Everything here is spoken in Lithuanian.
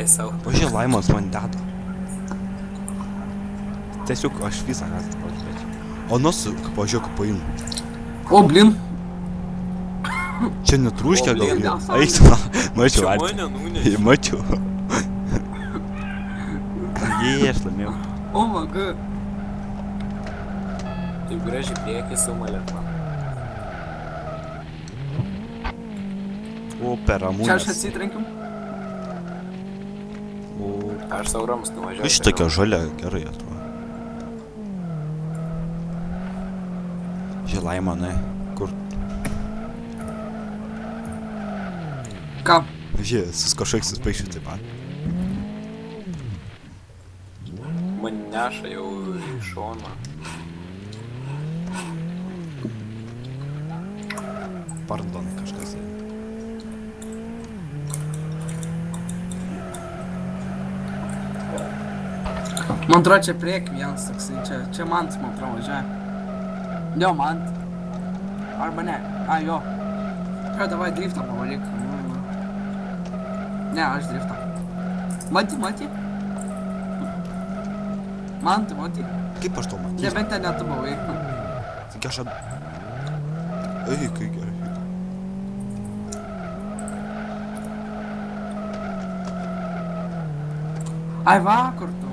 Savo. Pažiūrėjau, Laimons man deda. Tiesiog aš visą ratą pažiūrėčiau. O nusuk, pažiūrėk, kaip paimu. O, blin. Čia netrūškia O, gal blin, jau. nesąmonė. Eik, na, mačiau, Čia Arti. mane nunešė. Mačiau. Jei, aš laimėjau. O, vaga. Taip gražiai priekį sumalėt man. O, per Čia aš ramūnės. atsitrenkiu. O, Aš savo rams nuvažiavau. iš tokia žalia gerai atrodo. Žiūrėjau, Laimonai, kur? Ką? Žiūrėjau, sus kažkoks suspaišiu taip pat. Man neša jau į šoną. Pardon, kažkas. Man atrodo, čia priek vienas toksai, čia Mantas, man atrodo, važiuoja. Jo, Mant. Arba ne. A, jo. Ką, davai driftą pavaryk. Ne, aš driftą. Mati. Mati. Kaip aš to matysiu? Nebent ten net tu buvai. Tik aš Ei, kai gerai. Ai, va, kur tu.